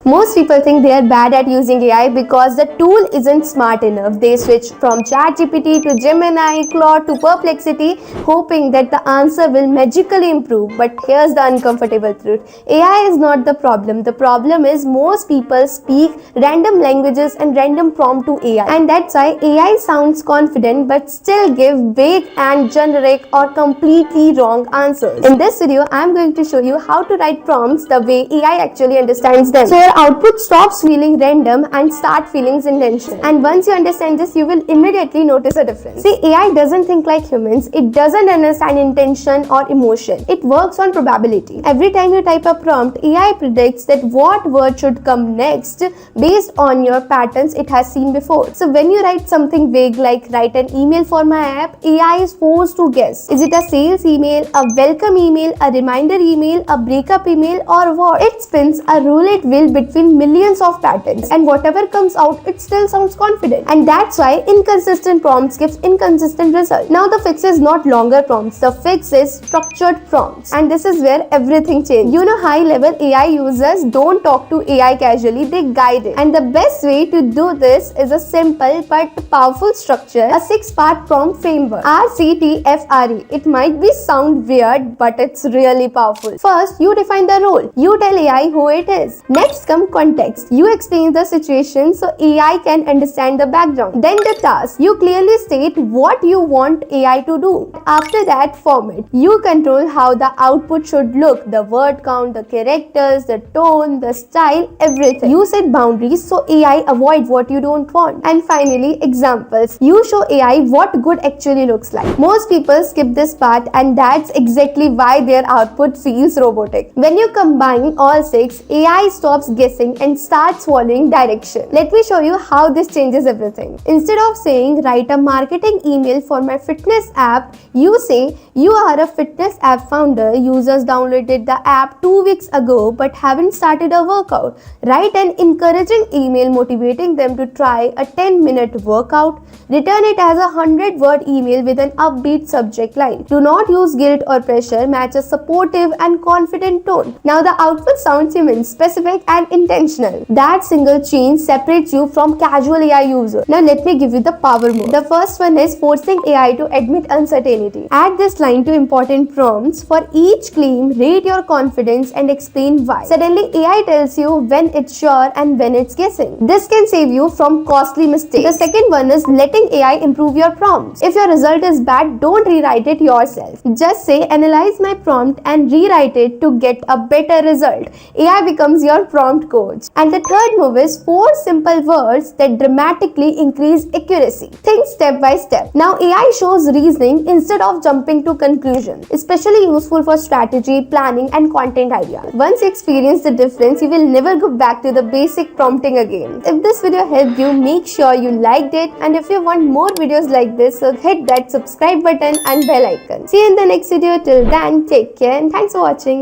Most people think they are bad at using AI because the tool isn't smart enough. They switch from ChatGPT to Gemini, Claude to Perplexity, hoping that the answer will magically improve. But here's the uncomfortable truth. AI is not the problem. The problem is most people speak random languages and random prompt to AI. And that's why AI sounds confident but still give vague and generic or completely wrong answers. In this video, I'm going to show you how to write prompts the way AI actually understands them. So your output stops feeling random and start feeling intentional. And once you understand this, you will immediately notice a difference. See, AI doesn't think like humans. It doesn't understand intention or emotion. It works on probability. Every time you type a prompt, AI predicts that what word should come next based on your patterns it has seen before. So when you write something vague like write an email for my app, AI is forced to guess. Is it a sales email, a welcome email, a reminder email, a breakup email, or what? It spins a roulette wheel between millions of patterns, and whatever comes out, it still sounds confident. And that's why inconsistent prompts gives inconsistent results. Now the fix is not longer prompts. The fix is structured prompts. And this is where everything changes. You know, high-level AI users don't talk to AI casually, they guide it. And the best way to do this is a simple but powerful structure, a 6-part prompt framework. RCTFRE. It might be sound weird, but it's really powerful. First, you define the role. You tell AI who it is. Next come context. You explain the situation so AI can understand the background. Then the task. You clearly state what you want AI to do. After that, format. You control how the output should look. The word count, the characters, the tone, the style, everything. You set boundaries so AI avoid what you don't want. And finally, examples. You show AI what good actually looks like. Most people skip this part, and that's exactly why their output feels robotic. When you combine all 6, AI stops guessing and starts following direction. Let me show you how this changes everything. Instead of saying write a marketing email for my fitness app, you say you are a fitness app founder. Users downloaded the app 2 weeks ago but haven't started a workout. Write an encouraging email motivating them to try a 10-minute workout. Return it as a 100-word email with an upbeat subject line. Do not use guilt or pressure. Match a supportive and confident tone. Now the output sounds human, specific and intentional. That single change separates you from casual AI user. Now let me give you the power move. The first one is forcing AI to admit uncertainty. Add this line to important prompts. For each claim, rate your confidence and explain why. Suddenly AI tells you when it's sure and when it's guessing. This can save you from costly mistakes. The second one is letting AI improve your prompts. If your result is bad, don't rewrite it yourself. Just say analyze my prompt and rewrite it to get a better result. AI becomes your prompt coach. And the third move is 4 simple words that dramatically increase accuracy. Think step by step. Now AI shows reasoning instead of jumping to conclusions, especially useful for strategy, planning and content ideas. Once you experience the difference, you will never go back to the basic prompting again. If this video helped you, make sure you liked it, and if you want more videos like this, so hit that subscribe button and bell icon. See you in the next video. Till then, take care and thanks for watching.